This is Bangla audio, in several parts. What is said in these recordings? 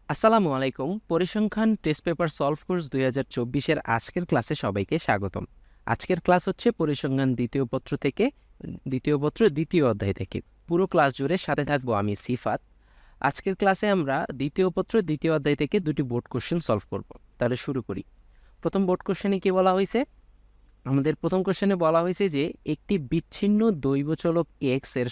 আসসালামু আলাইকুম। পরিসংখ্যান টেস্ট পেপার সলভ কোর্স ২০২৪ এর আজকের ক্লাসে সবাইকে স্বাগতম। আজকের ক্লাস হচ্ছে পরিসংখ্যান দ্বিতীয় পত্র থেকে দ্বিতীয় পত্র দ্বিতীয় অধ্যায় থেকে। পুরো ক্লাস জুড়ে সাথে থাকবো আমি সিফাত। আজকের ক্লাসে আমরা দ্বিতীয় পত্র দ্বিতীয় অধ্যায় থেকে দুটি বোর্ড কোশ্চেন সলভ করব। তাহলে শুরু করি। প্রথম বোর্ড কোশ্চেনে কি বলা হয়েছে? আমাদের প্রথম কোশ্চেনে বলা হয়েছে যে একটি বিচ্ছিন্ন দৈবচলক এক্স এর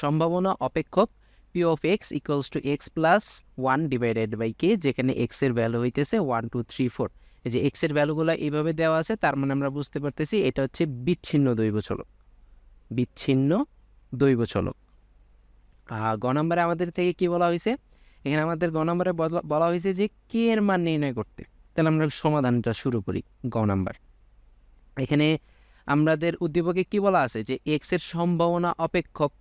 সম্ভাবনা অপেক্ষক P of X equals to X plus one divided by K, যেখানে এক্স এর ভ্যালু হইতেছে 1 2 3 4। এই যে এক্স এর ভ্যালুগুলো এইভাবে দেওয়া আছে, তার মানে আমরা বুঝতে পারতেছি এটা হচ্ছে বিচ্ছিন্ন দৈবচলক। বিচ্ছিন্ন দৈবচলক। গ নম্বরে আমাদের থেকে কি বলা হয়েছে? এখানে আমাদের গ নম্বরে বলা হয়েছে যে কে এর মান নির্ণয় করতে। তাহলে আমরা সমাধানটা শুরু করি। গ নাম্বার, এখানে আমাদের উদ্দীপকে কি বলা আছে যে এক্স এর সম্ভাবনা অপেক্ষক।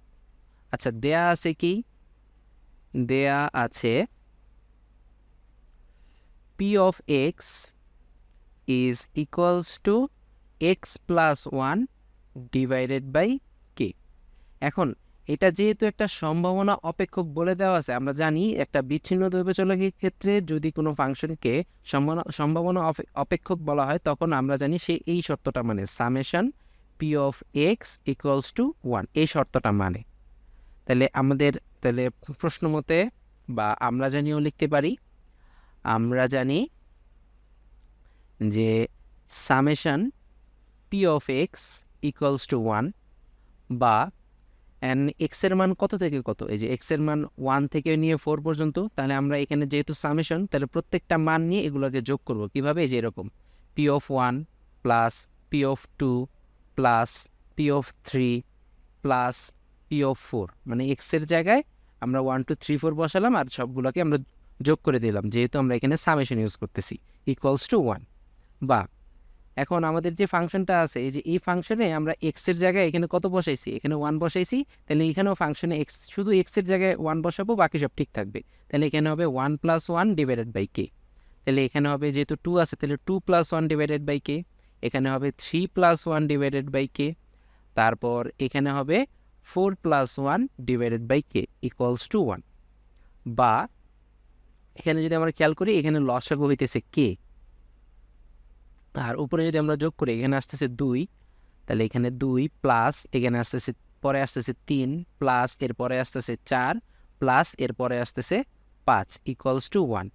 আচ্ছা, দেয়া আছে কি? দেয়া আছে P of X is equals to X plus one divided by K. এখন এটা যেহেতু একটা সম্ভাবনা অপেক্ষক বলে দেওয়া আছে, আমরা জানি একটা বিচ্ছিন্ন দৈবচলকের ক্ষেত্রে যদি কোনো ফাংশনকে সম্ভাবনা অপেক্ষক বলা হয়, তখন আমরা জানি সে এই শর্তটা মানে summation P of X equals two one, এই শর্তটা মানে। তাহলে প্রশ্ন মতে বা আমরা জানিও লিখতে পারি, আমরা জানি যে summation P of X equals two one, বা এক্স এর মান কত থেকে কত, এই যে এক্স এর মান 1 থেকে নিয়ে 4 পর্যন্ত। তাহলে আমরা এখানে যেহেতু সামেশন, তাহলে প্রত্যেকটা মান নিয়ে এগুলোকে যোগ করব। কিভাবে? যে এরকম P of 1 plus P of 2 plus P of 3 plus P of 4, মানে এক্স এর জায়গায় আমরা 1 2 3 4 বসালাম আর সবগুলোকে আমরা যোগ করে দিলাম, যেহেতু আমরা এখানে সামেশন ইউজ করতেছি, ইকুয়ালস টু 1। বা এখন আমাদের যে ফাংশনটা আছে, এই যে এই ফাংশনে আমরা এক্স এর জায়গায় এখানে কত বসাইছি? এখানে 1 বসাইছি। তাহলে এখানেও ফাংশনে এক্স, শুধু এক্স এর জায়গায় 1 বসাবো, বাকি সব ঠিক থাকবে। তাহলে এখানে হবে 1 প্লাস 1 ডিভাইডেড বাই কে। তাহলে এখানে হবে যেহেতু 2 আছে, তাহলে 2 প্লাস 1 ডিভাইডেড বাই কে। এখানে হবে 3 প্লাস 1 ডিভাইডেড বাই কে। তারপর এখানে হবে 4 plus 1 divided by k equals to 1। বা এখানে যদি আমরা খেয়াল করি, এখানে লসাগু হইতেছে কে, আর উপরে যদি আমরা যোগ করি, এখানে আসতেছে 2। তাহলে এখানে 2 প্লাস এখানে আসতেছে, পরে আসতেছে 3 প্লাস এরপরে আসতেছে 4 প্লাস এরপরে আসতেছে 5 ইকুয়ালস টু 1।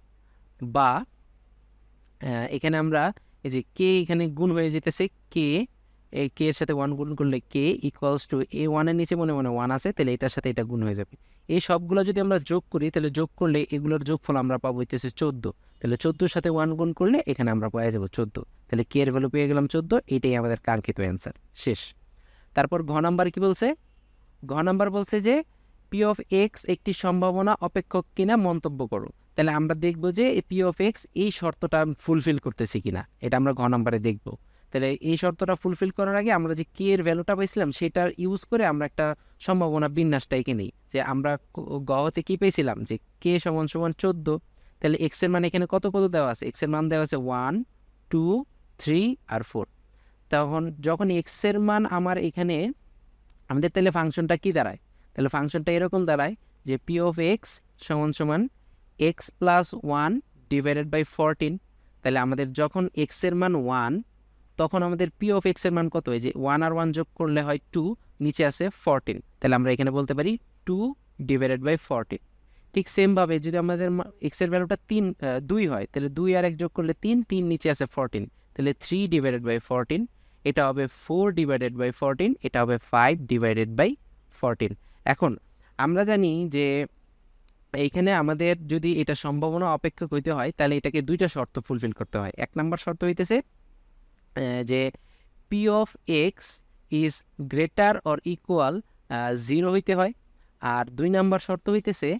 বা এখানে আমরা এই যে কে এখানে গুণ হয়ে যেতেছে, কে এই কে এর সাথে 1 গুণ করলে কে ইকুয়ালস টু এই 1 এর নিচে মনে মনে 1 আছে, তাহলে এটার সাথে এটা গুণ হয়ে যাবে। এই সবগুলো যদি আমরা যোগ করি, তাহলে যোগ করলে এগুলোর যোগফল আমরা পাবো হইতেছে 14। তাহলে 14 সাথে 1 গুণ করলে এখানে আমরা পেয়ে যাবো 14। তাহলে কে এর ভ্যালু পেয়ে গেলাম 14। এটাই আমাদের কাঙ্ক্ষিত অ্যান্সার। শেষ। তারপর ঘ নাম্বার কি বলছে? ঘ নাম্বার বলছে যে পি অফ এক্স একটি সম্ভাবনা অপেক্ষক কিনা মন্তব্য করো। তাহলে আমরা দেখব যে পি অফ এক্স এই শর্তটা ফুলফিল করতেছি কিনা, এটা আমরা ঘ নাম্বারে দেখব। তাহলে এই শর্তটা ফুলফিল করার আগে আমরা যে কে এর ভ্যালুটা পাইছিলাম, সেটা ইউজ করে আমরা একটা সম্ভাবনা বিন্যাসটা এঁকে নিই। যে আমরা গতে কি পেয়েছিলাম যে কে সমান সমান 14। তাহলে এক্স এর মান এখানে কত কত দেওয়া আছে? এক্স এর মান দেওয়া আছে 1 2 3 আর 4। তখন যখন এক্স এর মান আমার এখানে, আমাদের তাহলে ফাংশনটা কি দাঁড়ায়? তাহলে ফাংশনটা এরকম দাঁড়ায় যে পি অফ এক্স সমান সমান এক্স প্লাস 1 ডিভাইডেড বাই 14। তাহলে আমাদের যখন এক্স এর মান 1, তখন আমাদের পি অফ এক্স এর মান কত? এই যে 1 আর 1 যোগ করলে হয় 2, নিচে আছে 14। তাহলে আমরা এখানে বলতে পারি 2 ডিভাইডেড বাই 14। ঠিক সেমভাবে যদি আমাদের এক্স এর ভ্যালুটা 2 হয়, তাহলে 2 আর 1 যোগ করলে 3, 3 নিচে আছে 14, তাহলে 3 ডিভাইডেড বাই 14। এটা হবে 4 ডিভাইডেড বাই 14, এটা হবে 5 ডিভাইডেড বাই 14। এখন আমরা জানি যে এইখানে আমাদের যদি এটা সম্ভাবনা অপেক্ষক হইতে হয়, তাহলে এটাকে দুইটা শর্ত ফুলফিল করতে হয়। এক নাম্বার শর্ত হইতেছে যে P of X is greater or equal 0 হইতে হয়। আর 2 নাম্বার শর্ত হইতেছে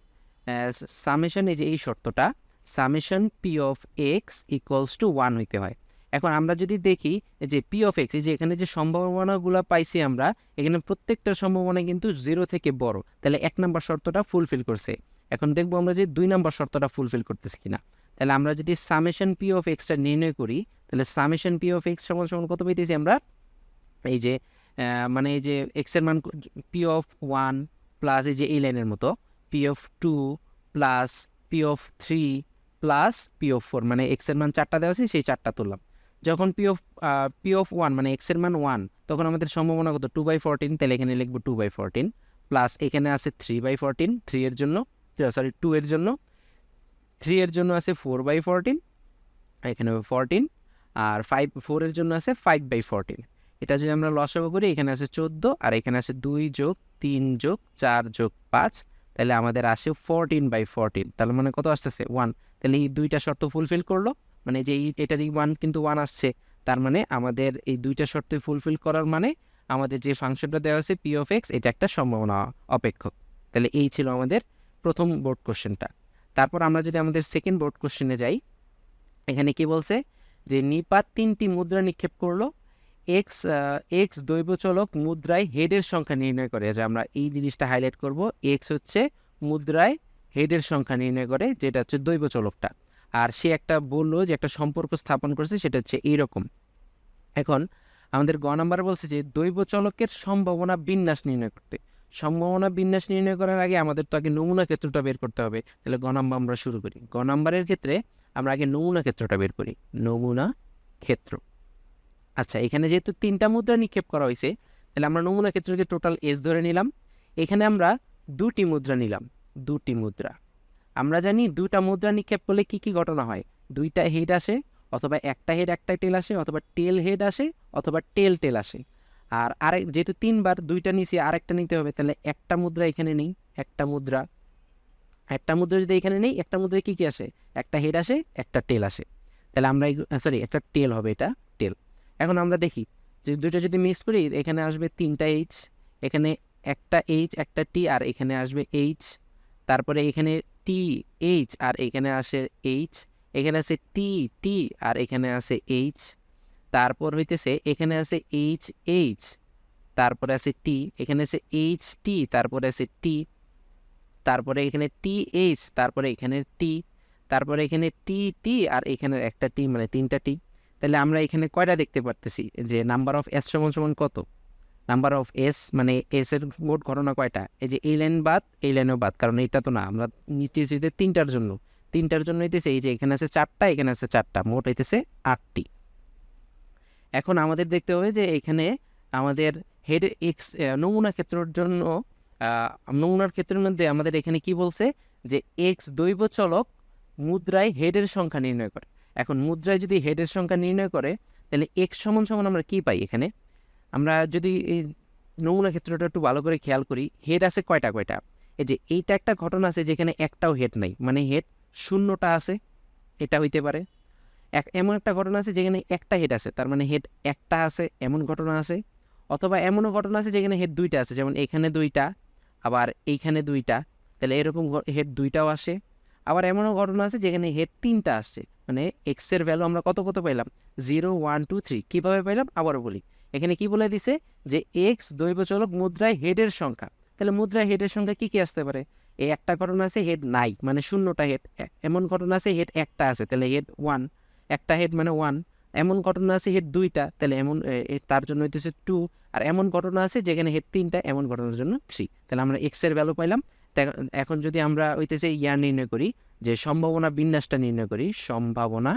সামেশন, এই যে এই শর্তটা, summation P of X equals to 1 হইতে হয়। এখন আমরা যদি দেখি যে পি অফ এক্স, এই যে এখানে যে সম্ভাবনাগুলো পাইছি আমরা, এখানে প্রত্যেকটা সম্ভাবনা কিন্তু 0 থেকে বড়। তাহলে 1 নাম্বার শর্তটা ফুলফিল করছে। এখন দেখবো আমরা যে 2 নাম্বার শর্তটা ফুলফিল করতেছি কিনা। তাহলে আমরা যদি সামেশন পি অফ এক্সটা নির্ণয় করি, তাহলে সামেশন পি অফ এক্স সমান সমান কত পেয়েছি আমরা? এই যে মানে এই যে এক্স এর মান পি অফ 1 প্লাস এই যে এই লাইনের মতো P of 2 plus P of 3 plus P of 4, মানে এক্স এর মান 4টা দেওয়া আছে, সেই 4টা তুললাম। যখন পি অফ 1 মানে এক্স এর মান 1, তখন আমাদের সম্ভাবনা কত? 2/14, তাহলে এখানে লিখবো 2/14 প্লাস এখানে আছে 3/14, 3 এর জন্য, সরি 2 এর জন্য, 3 এর জন্য আছে 4/14, এখানে 14, আর 4 এর জন্য আছে 5/14। এটা যদি আমরা লসাগু করি, এখানে আছে 14 আর এখানে আছে 2 যোগ 3 যোগ 4 যোগ 5, তাহলে আমাদের আসে 14/14, তাহলে মানে কত আসতেছে? 1। তাহলে এই দুইটা শর্ত ফুলফিল করলো, মানে যে এটারই 1 কিন্তু 1 আসছে, তার মানে আমাদের এই দুইটা শর্ত ফুলফিল করার মানে আমাদের যে ফাংশনটা দেওয়া আছে পি অফ এক্স, এটা একটা সম্ভাবনা অপেক্ষক। তাহলে এই ছিল আমাদের প্রথম বোর্ড কোশ্চেনটা। তারপর আমরা যদি আমাদের সেকেন্ড বোর্ড কোশ্চেনে যাই, এখানে কি বলছে যে নিপাত 3টি মুদ্রা নিক্ষেপ করলো, এক্স দৈবচলক মুদ্রায় হেডের সংখ্যা নির্ণয় করে। যে আমরা এই জিনিসটা হাইলাইট করব, এক্স হচ্ছে মুদ্রায় হেডের সংখ্যা নির্ণয় করে, যেটা হচ্ছে দৈবচলকটা। আর সে একটা বললো যে একটা সম্পর্ক স্থাপন করছে, সেটা হচ্ছে এইরকম। এখন আমাদের গ নাম্বার বলছে যে দৈবচলকের সম্ভাবনা বিন্যাস নির্ণয় করতে। সম্ভাবনা বিন্যাস নির্ণয় করার আগে আমাদের তো আগে নমুনা ক্ষেত্রটা বের করতে হবে। তাহলে গ নাম্বার আমরা শুরু করি। গ নাম্বারের ক্ষেত্রে আমরা আগে নমুনা ক্ষেত্রটা বের করি, নমুনা ক্ষেত্র। আচ্ছা, এখানে যেহেতু 3টা মুদ্রা নিক্ষেপ করা হয়েছে, তাহলে আমরা নমুনা ক্ষেত্রকে টোটাল এস ধরে নিলাম। এখানে আমরা 2টি মুদ্রা নিলাম, 2টি মুদ্রা। আমরা জানি 2টা মুদ্রা নিক্ষেপ করলে কি কি ঘটনা হয়? 2টা হেড আসে, অথবা একটা হেড একটা টেল আসে, অথবা টেল হেড আসে, অথবা টেল টেল আসে। আর আরেক যেহেতু 3বার 2টা নিচে আরেকটা নিতে হবে, তাহলে একটা মুদ্রা এখানে নেই, একটা মুদ্রা যদি এখানে নেই, একটা মুদ্রায় কি কি আসে? একটা হেড আসে, একটা টেল আসে। তাহলে আমরা সরি একটা টেল হবে, এটা টেল। এখন আমরা দেখি যে 2টা যদি মিক্স করি, এখানে আসবে 3টা এইচ, এখানে একটা এইচ একটা টি, আর এখানে আসবে এইচ, তারপরে এখানে টি এইচ, আর এখানে আসে এইচ, এখানে আছে টি টি, আর এখানে আছে এইচ, তারপর হইতেছে এখানে আছে এইচ এইচ, তারপরে আছে টি, এখানে আছে এইচ টি, তারপরে আছে টি, তারপরে এখানে টি এইচ, তারপরে এখানে টি, তারপরে এখানে টি টি, আর এখানে একটা টি, মানে 3টা টি। তাহলে আমরা এখানে কয়টা দেখতে পারতেছি যে নাম্বার অফ এস সমান সমান কত? নাম্বার অফ এস মানে এস এর মোট ঘটনা কয়টা? এই যে এই লাইন বাদ, এই লাইনও বাদ, কারণ এটা তো না, আমরা নিতেছি 3টার জন্য, 3টার জন্য হইতেছে এই যে এখানে আছে 4টা, এখানে আছে 4টা, মোট হইতেছে 8টি। এখন আমাদের দেখতে হবে যে এখানে আমাদের হেড এক্স নমুনা ক্ষেত্রের জন্য, নমুনার ক্ষেত্রের মধ্যে আমাদের এখানে কি বলছে যে এক্স দৈবচলক মুদ্রায় হেডের সংখ্যা নির্ণয় করে। এখন মুদ্রায় যদি হেডের সংখ্যা নির্ণয় করে, তাহলে এক্স সমান সমান আমরা কি পাই? এখানে আমরা যদি এই নমুনা ক্ষেত্রটা একটু ভালো করে খেয়াল করি, হেড আছে কয়টা কয়টা? এই যে এইটা একটা ঘটনা আছে যেখানে একটাও হেড নাই, মানে হেড শূন্যটা আছে, এটা হইতে পারে। এমন একটা ঘটনা আছে যেখানে একটা হেড আছে, তার মানে হেড একটা আছে, এমন ঘটনা আছে। অথবা এমনও ঘটনা আছে যেখানে হেড 2টা আছে, যেমন এখানে 2টা, আবার এইখানে 2টা, তাহলে এরকম হেড 2টাও আসে। আবার এমনও ঘটনা আছে যেখানে হেড 3টা আসছে, মানে এক্সের ভ্যালু আমরা কত কত পাইলাম? 0 1 2 3। কীভাবে পাইলাম আবারও বলি, এখানে কি বলে দিছে যে এক্স দৈবচলক মুদ্রায় হেডের সংখ্যা। তাহলে মুদ্রায় হেডের সংখ্যা কি কি আসতে পারে? এই একটা ঘটনা আছে হেড নাই, মানে শূন্যটা হেড। এমন ঘটনা আছে হেড একটা আছে, তাহলে হেড 1, একটা হেড মানে 1। এমন ঘটনা আছে হেড 2টা, তাহলে এমন তার জন্য হইতেছে 2। আর এমন ঘটনা আছে যেখানে হেড 3টা, এমন ঘটনার জন্য 3। তাহলে আমরা এক্স এর ভ্যালু পাইলাম। এখন যদি আমরা হইতেছে নির্ণয় করি, যে সম্ভাবনা বিন্যাসটা নির্ণয় করি, সম্ভাবনা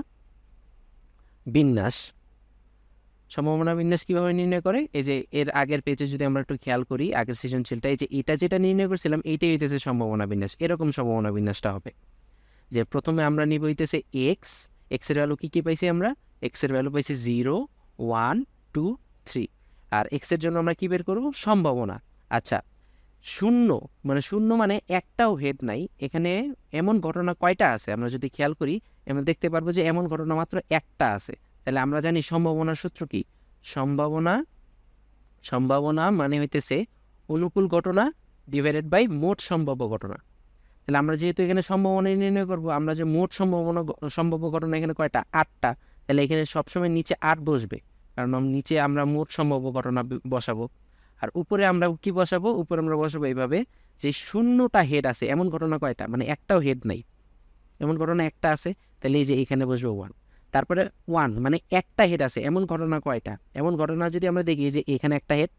বিন্যাস কিভাবে নির্ণয় করে? এই যে এর আগের পেজে যদি আমরা একটু খেয়াল করি, আগের সৃজনশীলটা, এই যে এটা যেটা নির্ণয় করছিলাম, এইটাই হইতেছে সম্ভাবনা বিন্যাস। এরকম সম্ভাবনা বিন্যাসটা হবে যে প্রথমে আমরা নিব হইতেছে এক্স এর ভ্যালু কি কি পাইছি? আমরা এক্স এর ভ্যালু পাইছি 0 1 2 3। আর এক্স এর জন্য আমরা কি বের করব? সম্ভাবনা। আচ্ছা, শূন্য মানে একটাও হেড নাই। এখানে এমন ঘটনা কয়টা আছে? আমরা যদি খেয়াল করি, আমরা দেখতে পারবো যে এমন ঘটনা মাত্র একটা আছে। তাহলে আমরা জানি সম্ভাবনার সূত্র কি? সম্ভাবনা মানে হইতেছে অনুকূল ঘটনা ডিভাইডেড বাই মোট সম্ভাব্য ঘটনা। তাহলে আমরা যেহেতু এখানে সম্ভাবনা নির্ণয় করব, আমরা যে মোট সম্ভাব্য ঘটনা এখানে কয়টা? 8টা। তাহলে এখানে সবসময় নিচে 8 বসবে, কারণ নিচে আমরা মোট সম্ভাব্য ঘটনা বসাবো। আর উপরে আমরা কি বসাবো? উপরে আমরা বসাবো এইভাবে যে শূন্যটা হেড আছে, এমন ঘটনা কয়টা? মানে একটাও হেড নাই, এমন ঘটনা একটা আছে। তাহলে এই যে এখানে বসবো 1। তারপরে 1 মানে একটা হেড আছে, এমন ঘটনা কয়টা? এমন ঘটনা যদি আমরা দেখি যে এখানে একটা হেড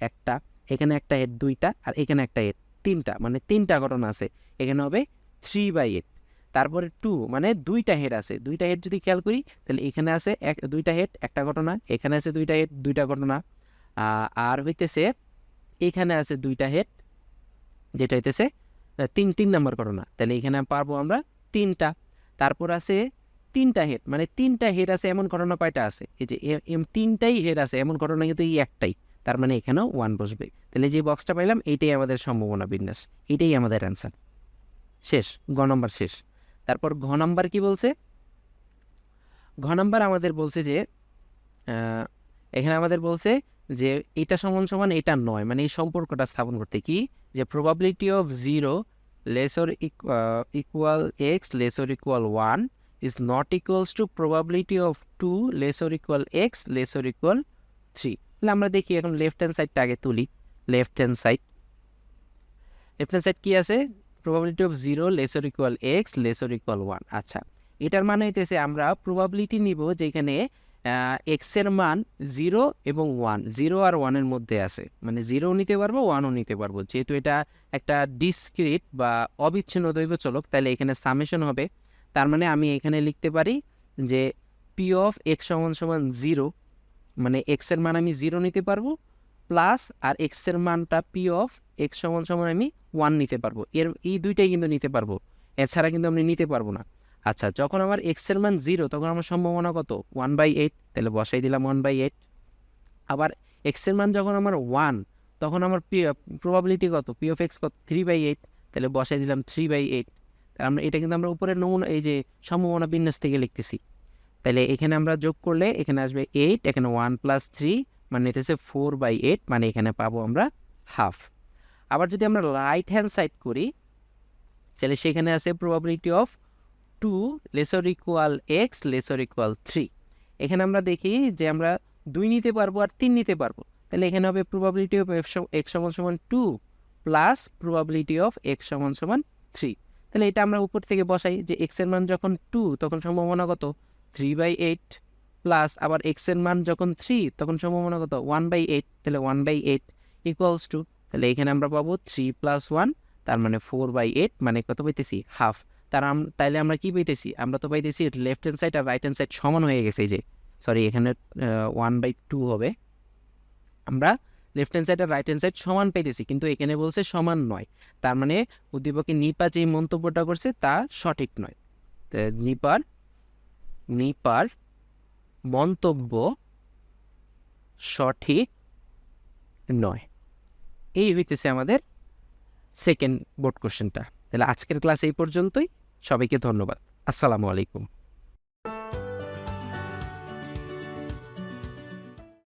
একটা, এখানে একটা হেড 2টা, আর এখানে একটা হেড 3টা, মানে 3টা ঘটনা আছে। এখানে হবে 3/8। তারপরে 2 মানে 2টা হেড আছে, 2টা হেড যদি খেয়াল করি তাহলে এখানে আছে 2টা হেড একটা ঘটনা, এখানে আছে 2টা হেড 2টা ঘটনা, আর হইতেছে এখানে আছে 2টা হেড যেটা হইতেছে 3 নাম্বার ঘটনা, তাহলে এখানে পারবো আমরা 3টা। তারপর আছে 3টা হেড, মানে 3টা হেড আছে এমন ঘটনা কয়টা আছে, এই যে 3টাই হেড আছে এমন ঘটনা কিন্তু এই একটাই, তার মানে এখানেও 1 বসবে। তাহলে যে বক্সটা পাইলাম এইটাই আমাদের সম্ভাবনা বিন্যাস, এইটাই আমাদের অ্যান্সার। শেষ, গ নাম্বার শেষ। তারপর ঘ নাম্বার কি বলছে, ঘ নাম্বার আমাদের বলছে যে এখানে আমাদের বলছে যে এটা সমান সমান এটা নয়, মানে এই সম্পর্কটা স্থাপন করতে কি, যে probability of 0 lesser equal x lesser equal 1 is not equals to probability of 2 lesser equal x lesser equal 3। তাহলে আমরা দেখি এখন লেফট হ্যান্ড সাইডটা আগে তুলি। লেফট হ্যান্ড সাইড কি আছে, probability of 0 lesser equal x lesser equal 1। আচ্ছা, এটার মানে হইতেছে আমরা প্রবাবিলিটি নিব যেখানে এক্সের মান 0 এবং 1, 0 আর 1-এর মধ্যে আছে, মানে 0ও নিতে পারবো 1ও নিতে পারবো। যেহেতু এটা একটা ডিসক্রিট বা অবিচ্ছিন্ন দৈর্ঘ্য চলক, তাহলে এখানে সামেশন হবে। তার মানে আমি এখানে লিখতে পারি যে পি অফ এক্স সমান সমান 0, মানে এক্সের মান আমি 0 নিতে পারবো, প্লাস আর এক্সের মানটা পি অফ এক্স সমান সমান আমি 1 নিতে পারবো। এই দুইটাই কিন্তু নিতে পারবো, এছাড়া কিন্তু আমি নিতে পারবো না। আচ্ছা, যখন আমার এক্সের মান 0 তখন আমার সম্ভাবনা কত, 1/8, তাহলে বসাই দিলাম 1/8। আবার এক্সের মান যখন আমার 1 তখন আমার প্রবাবিলিটি কত, পি অফ এক্স কত, 3/8, তাহলে বসাই দিলাম 3/8। তাহলে আমরা এটা কিন্তু আমরা উপরের নমুনা এই যে সম্ভাবনা বিন্যাস থেকে লিখতেছি। তাহলে এখানে আমরা যোগ করলে এখানে আসবে 8, এখানে 1 + 3 মানে হচ্ছে 4/8, মানে এখানে পাবো আমরা হাফ। আবার যদি আমরা রাইট হ্যান্ড সাইড করি তাহলে সেখানে আছে probability of 2 lesser equal x lesser equal 3। এখানে আমরা দেখি যে আমরা 2 নিতে পারবো আর 3 নিতে পারবো, তাহলে এখানে হবে প্রবাবিলিটি অফ এক্স সমান সমান 2 প্লাস প্রবাবিলিটি অফ এক্স সমান সমান 3। তাহলে এটা আমরা উপর থেকে বসাই যে এক্সের মান যখন 2 তখন সম্ভাবনা কত, 3/8, প্লাস আবার এক্সের মান যখন 3 তখন সম্ভাবনা কত, 1/8, তাহলে 1/8 ইকুয়ালস টু, তাহলে এখানে আমরা পাবো 3 + 1, তার মানে 4/8, মানে কত পাইতেছি, হাফ। তাইলে আমরা কি পাইতেছি, আমরা তো পাইতেছি লেফট হ্যান্ড সাইড আর রাইট হ্যান্ড সাইড সমান হয়ে গেছে। এই যে সরি, এখানে 1/2 হবে, আমরা লেফট হ্যান্ড সাইড আর রাইট হ্যান্ড সাইড সমান পাইতেছি, কিন্তু এখানে বলছে সমান নয়, তার মানে উদ্দীপকে নিপা যে মন্তব্যটা করছে তা সঠিক নয়। নিপার মন্তব্য সঠিক নয়। এই হইতেছে আমাদের সেকেন্ড বোর্ড কোশ্চেনটা। তাহলে আজকের ক্লাস এই পর্যন্তই। সবাইকে ধন্যবাদ। আসসালামু আলাইকুম।